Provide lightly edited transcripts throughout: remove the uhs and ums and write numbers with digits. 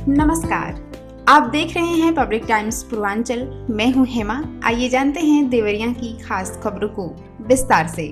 नमस्कार, आप देख रहे हैं पब्लिक टाइम्स पूर्वांचल। मैं हूं हेमा। आइए जानते हैं देवरिया की खास खबरों को विस्तार से।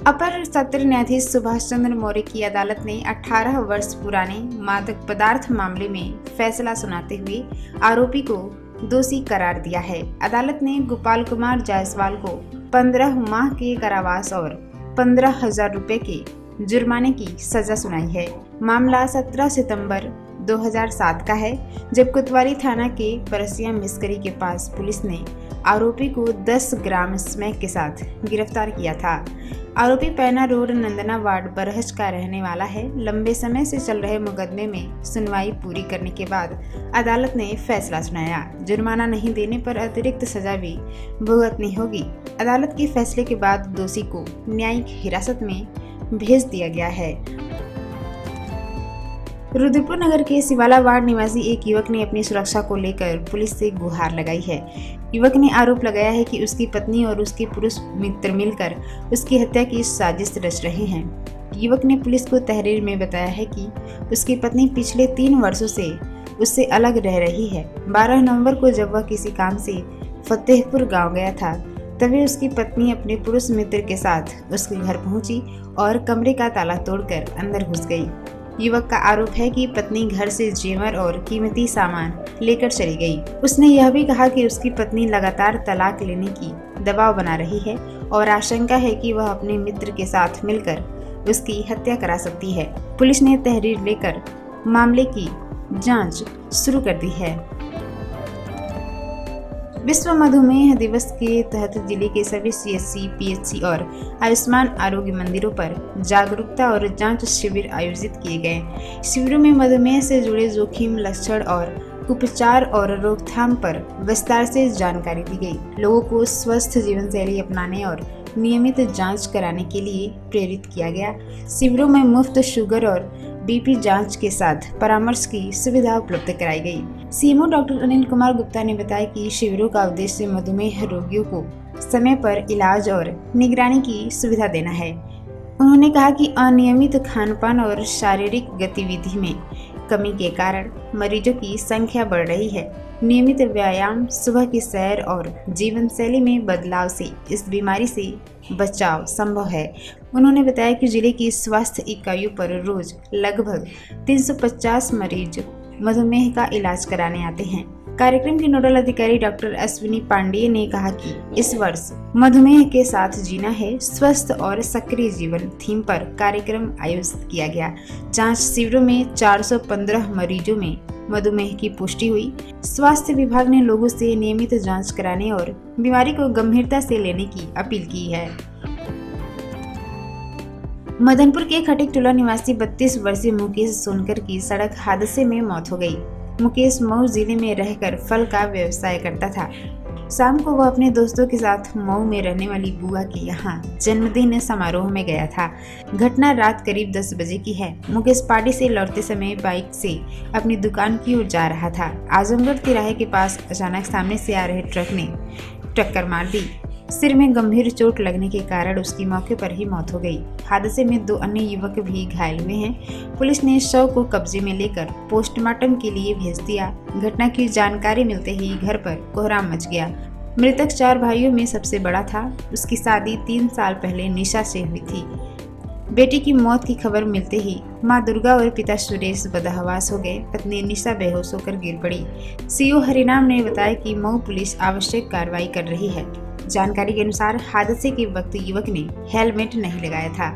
अपर सत्र न्यायाधीश सुभाष चंद्र मौर्य की अदालत ने 18 वर्ष पुराने मादक पदार्थ मामले में फैसला सुनाते हुए आरोपी को दोषी करार दिया है। अदालत ने गोपाल कुमार जायसवाल को 15 माह के कारावास और 15,000 रुपए के जुर्माने की सजा सुनाई है। मामला 17 सितंबर 2007 का है, जब कोतवाली थाना के परसिया मिस्करी के पास पुलिस ने आरोपी को 10 ग्राम स्मैक के साथ गिरफ्तार किया था। आरोपी पैना रोड नंदना वार्ड बरहज का रहने वाला है। लंबे समय से चल रहे मुकदमे में सुनवाई पूरी करने के बाद अदालत ने फैसला सुनाया। जुर्माना नहीं देने पर अतिरिक्त सजा भी भुगतनी होगी। अदालत के फैसले के बाद दोषी को न्यायिक हिरासत में भेज दिया गया है। रुद्रपुर नगर के सिवाला वार्ड निवासी एक युवक ने अपनी सुरक्षा को लेकर पुलिस से गुहार लगाई है। युवक ने आरोप लगाया है कि उसकी पत्नी और उसके पुरुष मित्र मिलकर उसकी हत्या की साजिश रच रहे हैं। युवक ने पुलिस को तहरीर में बताया है कि उसकी पत्नी पिछले 3 वर्षों से उससे अलग रह रही है। 12 नवंबर को जब वह किसी काम से फतेहपुर गाँव गया था, तभी उसकी पत्नी अपने पुरुष मित्र के साथ उसके घर पहुंची और कमरे का ताला तोड़कर अंदर घुस गई। युवक का आरोप है कि पत्नी घर से जेवर और कीमती सामान लेकर चली गई। उसने यह भी कहा कि उसकी पत्नी लगातार तलाक लेने की दबाव बना रही है और आशंका है कि वह अपने मित्र के साथ मिलकर उसकी हत्या करा सकती है। पुलिस ने तहरीर लेकर मामले की जांच शुरू कर दी है। विश्व मधुमेह दिवस के तहत जिले के सभी CHC, PHC और आयुष्मान आरोग्य मंदिरों पर जागरूकता और जांच शिविर आयोजित किए गए। शिविरों में मधुमेह से जुड़े जोखिम, लक्षण और उपचार और रोकथाम पर विस्तार से जानकारी दी गई। लोगों को स्वस्थ जीवन शैली अपनाने और नियमित जांच कराने के लिए प्रेरित किया गया। शिविरों में मुफ्त शुगर और BP जांच के साथ परामर्श की सुविधा उपलब्ध कराई गई। CMO डॉक्टर अनिल कुमार गुप्ता ने बताया कि शिविरों का उद्देश्य मधुमेह रोगियों को समय पर इलाज और निगरानी की सुविधा देना है। उन्होंने कहा कि अनियमित खानपान और शारीरिक गतिविधि में कमी के कारण मरीजों की संख्या बढ़ रही है। नियमित व्यायाम, सुबह की सैर और जीवन शैली में बदलाव से इस बीमारी से बचाव संभव है। उन्होंने बताया कि जिले की स्वास्थ्य इकाइयों पर रोज लगभग 350 मरीज मधुमेह का इलाज कराने आते हैं। कार्यक्रम की नोडल अधिकारी डॉक्टर अश्विनी पांडेय ने कहा कि इस वर्ष मधुमेह के साथ जीना है, स्वस्थ और सक्रिय जीवन थीम पर कार्यक्रम आयोजित किया गया। जांच शिविरों में 415 मरीजों में मधुमेह की पुष्टि हुई। स्वास्थ्य विभाग ने लोगों से नियमित जांच कराने और बीमारी को गंभीरता से लेने की अपील की है। मदनपुर के खटिक टोला निवासी 32 वर्षीय मुकेश सोनकर की सड़क हादसे में मौत हो गई। मुकेश मऊ जिले में रहकर फल का व्यवसाय करता था। शाम को वह अपने दोस्तों के साथ मऊ में रहने वाली बुआ के यहाँ जन्मदिन समारोह में गया था। घटना रात करीब 10 बजे की है। मुकेश पार्टी से लौटते समय बाइक से अपनी दुकान की ओर जा रहा था। आजमगढ़ तिराहे के पास अचानक सामने से आ रहे ट्रक ने टक्कर मार दी। सिर में गंभीर चोट लगने के कारण उसकी मौके पर ही मौत हो गई। हादसे में 2 अन्य युवक भी घायल हुए हैं। पुलिस ने शव को कब्जे में लेकर पोस्टमार्टम के लिए भेज दिया। घटना की जानकारी मिलते ही घर पर कोहराम मच गया। मृतक 4 भाइयों में सबसे बड़ा था। उसकी शादी 3 साल पहले निशा से हुई थी। बेटी की मौत की खबर मिलते ही मां दुर्गा और पिता सुरेश बदहवास हो गए। पत्नी निशा बेहोश होकर गिर पड़ी। CO हरिनाम ने बताया कि मऊ पुलिस आवश्यक कार्रवाई कर रही है। जानकारी के अनुसार हादसे के वक्त युवक ने हेलमेट नहीं लगाया था।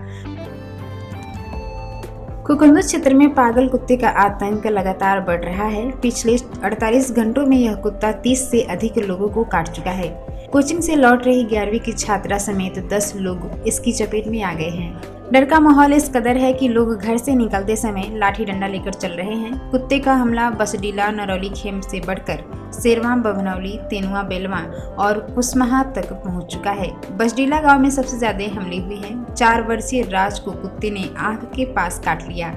कुकुंदू क्षेत्र में पागल कुत्ते का आतंक लगातार बढ़ रहा है। पिछले 48 घंटों में यह कुत्ता 30 से अधिक लोगों को काट चुका है। कोचिंग से लौट रही 11वीं की छात्रा समेत 10 लोग इसकी चपेट में आ गए हैं। डर का माहौल इस कदर है कि लोग घर से निकलते समय लाठी डंडा लेकर चल रहे हैं। कुत्ते का हमला बसडीला, नरौली खेम से बढ़कर शेरवा, बभनौली, तेनुआ, बेलवा और कुसमाहा तक पहुंच चुका है। बसडीला गांव में सबसे ज्यादा हमले हुए हैं। 4 वर्षीय राज को कुत्ते ने आंख के पास काट लिया,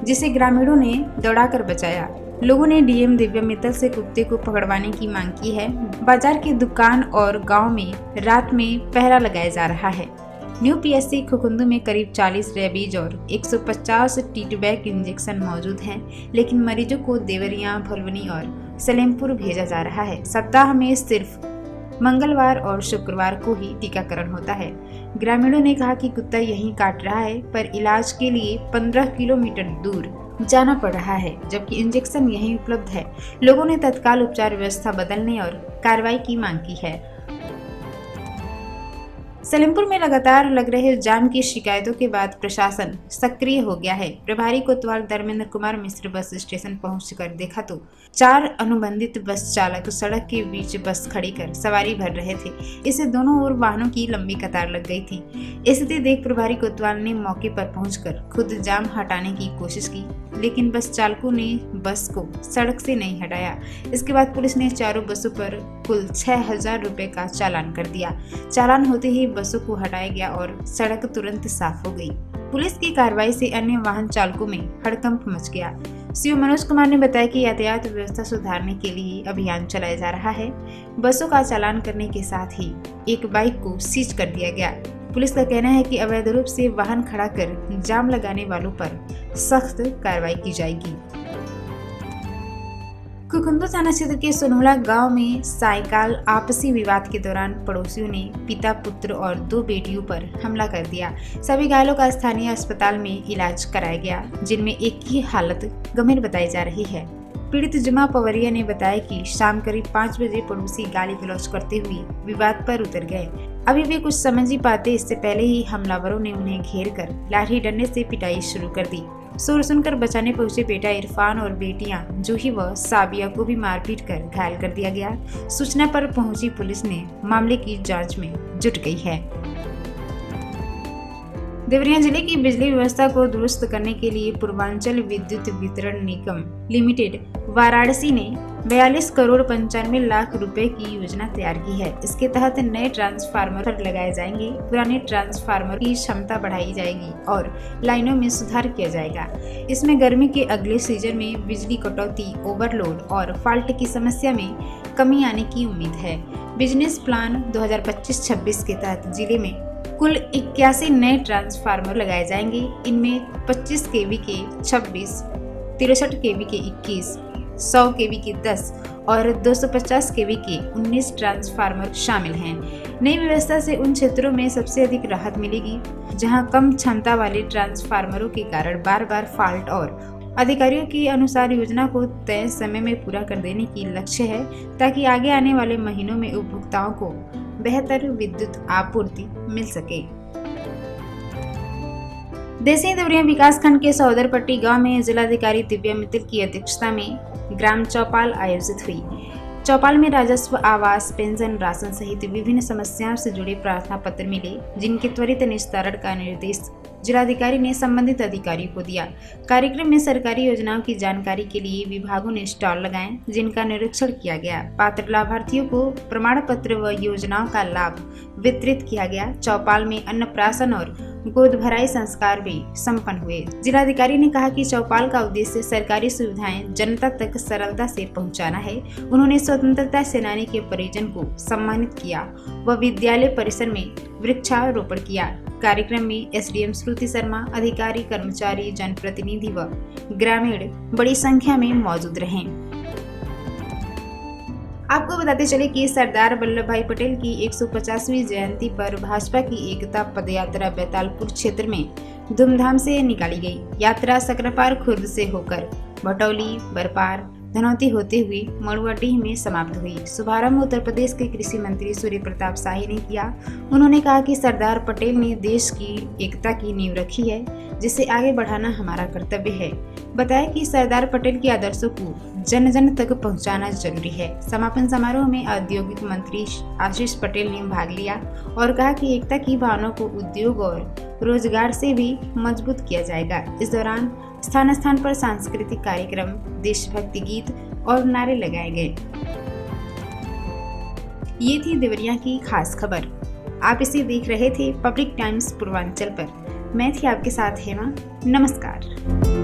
जिसे ग्रामीणों ने दौड़ाकर बचाया। लोगों ने DM दिव्या मित्तल से कुत्ते को पकड़वाने की मांग की है। बाजार की दुकान और गांव में रात में पहरा लगाया जा रहा है। न्यू पीएचसी खुकुंदू में करीब 40 रेबीज और 150 टीटबैक इंजेक्शन मौजूद हैं, लेकिन मरीजों को देवरिया, भलुनी और सलेमपुर भेजा जा रहा है। सप्ताह में सिर्फ मंगलवार और शुक्रवार को ही टीकाकरण होता है। ग्रामीणों ने कहा कि कुत्ता यहीं काट रहा है, पर इलाज के लिए 15 किलोमीटर दूर जाना पड़ रहा है, जबकि इंजेक्शन यहीं उपलब्ध है। लोगों ने तत्काल उपचार व्यवस्था बदलने और कार्रवाई की मांग की है। सलेमपुर में लगातार लग रहे जाम की शिकायतों के बाद प्रशासन सक्रिय हो गया है। प्रभारी कोतवाल धर्मेंद्र कुमार मिश्र बस स्टेशन पहुंचकर देखा तो 4 अनुबंधित बस चालक सड़क के बीच बस खड़ी कर सवारी भर रहे थे। इससे दोनों ओर वाहनों की लंबी कतार लग गई थी। स्थिति देख प्रभारी कोतवाल ने मौके पर पहुंचकर खुद जाम हटाने की कोशिश की, लेकिन बस चालकों ने बस को सड़क से नहीं हटाया। इसके बाद पुलिस ने चारों बसों पर कुल 6000 रुपए का चालान कर दिया। चालान होते ही बसों को हटाया गया और सड़क तुरंत साफ हो गई। पुलिस की कार्रवाई से अन्य वाहन चालकों में हड़कंप मच गया। सीओ मनोज कुमार ने बताया कि यातायात व्यवस्था सुधारने के लिए अभियान चलाया जा रहा है। बसों का चालान करने के साथ ही एक बाइक को सीज कर दिया गया। पुलिस का कहना है कि अवैध रूप से वाहन खड़ा कर जाम लगाने वालों पर सख्त कार्रवाई की जाएगी। खुकुंदू थाना क्षेत्र के सोनोला गांव में सायकाल आपसी विवाद के दौरान पड़ोसियों ने पिता, पुत्र और 2 बेटियों पर हमला कर दिया। सभी घायलों का स्थानीय अस्पताल में इलाज कराया गया, जिनमें एक की हालत गंभीर बताई जा रही है। पीड़ित जुमा पवरिया ने बताया कि शाम करीब 5 बजे पड़ोसी गाली गलौज करते हुए विवाद पर उतर गए। अभी वे कुछ समझ ही पाते, इससे पहले ही हमलावरों ने उन्हें घेर कर लाठी डंडे से पिटाई शुरू कर दी। शोर सुनकर बचाने पहुंचे बेटा इरफान और बेटियां जूही व साबिया को भी मारपीट कर घायल कर दिया गया। सूचना पर पहुंची पुलिस ने मामले की जांच में जुट गई है। देवरिया जिले की बिजली व्यवस्था को दुरुस्त करने के लिए पूर्वांचल विद्युत वितरण निगम लिमिटेड वाराणसी ने 42 करोड़ 95 लाख रुपए की योजना तैयार की है। इसके तहत नए ट्रांसफार्मर लगाए जाएंगे, पुराने ट्रांसफार्मर की क्षमता बढ़ाई जाएगी और लाइनों में सुधार किया जाएगा। इसमें गर्मी के अगले सीजन में बिजली कटौती, ओवरलोड और फॉल्ट की समस्या में कमी आने की उम्मीद है। बिजनेस प्लान 2025-26 के तहत जिले में कुल 81 नए ट्रांसफार्मर लगाए जाएंगे। इनमें 25 केवी के 26, 63 केवी के 21, 100 केवी के 10 और 250 केवी के 19 ट्रांसफार्मर शामिल हैं। नई व्यवस्था से उन क्षेत्रों में सबसे अधिक राहत मिलेगी जहां कम क्षमता वाले ट्रांसफार्मरों के कारण बार बार फॉल्ट और अधिकारियों के अनुसार योजना को तय समय में पूरा कर देने की लक्ष्य है, ताकि आगे आने वाले महीनों में उपभोक्ताओं को बेहतर विद्युत आपूर्ति मिल सके। देसी देवरिया विकास खंड के सौदरपट्टी गांव में जिलाधिकारी दिव्या मित्तल की अध्यक्षता में ग्राम चौपाल आयोजित हुई। चौपाल में राजस्व, आवास, पेंशन, राशन सहित विभिन्न समस्याओं से जुड़े प्रार्थना पत्र मिले, जिनके त्वरित निस्तारण का निर्देश जिलाधिकारी ने संबंधित अधिकारियों को दिया। कार्यक्रम में सरकारी योजनाओं की जानकारी के लिए विभागों ने स्टॉल लगाए, जिनका निरीक्षण किया गया। पात्र लाभार्थियों को प्रमाण पत्र व योजनाओं का लाभ वितरित किया गया। चौपाल में अन्नप्राशन और गोद भराई संस्कार भी संपन्न हुए। जिलाधिकारी ने कहा कि चौपाल का उद्देश्य सरकारी सुविधाएं जनता तक सरलता से पहुंचाना है। उन्होंने स्वतंत्रता सेनानी के परिजन को सम्मानित किया व विद्यालय परिसर में वृक्षारोपण किया। कार्यक्रम में एसडीएम श्रुति शर्मा, अधिकारी, कर्मचारी, जनप्रतिनिधि व ग्रामीण बड़ी संख्या में मौजूद रहे। आपको बताते चले कि सरदार वल्लभ भाई पटेल की 150वीं जयंती पर भाजपा की एकता पदयात्रा बैतालपुर क्षेत्र में धूमधाम से निकाली गई। यात्रा सकरपार खुर्द से होकर भटौली, बरपार, धनौती होते हुए मड़ुआडीह में समाप्त हुई। शुभारंभ उत्तर प्रदेश के कृषि मंत्री सूर्य प्रताप शाही ने किया। उन्होंने कहा कि सरदार पटेल ने देश की एकता की नींव रखी है, जिसे आगे बढ़ाना हमारा कर्तव्य है। बताया कि सरदार पटेल के आदर्शों को जन जन तक पहुंचाना जरूरी है। समापन समारोह में औद्योगिक मंत्री आशीष पटेल ने भाग लिया और कहा कि एकता की भावना को उद्योग और रोजगार से भी मजबूत किया जाएगा। इस दौरान स्थान स्थान पर सांस्कृतिक कार्यक्रम, देशभक्ति गीत और नारे लगाए गए। ये थी देवरिया की खास खबर। आप इसे देख रहे थे पब्लिक टाइम्स पूर्वांचल पर। मैं थी आपके साथ हेमा। नमस्कार।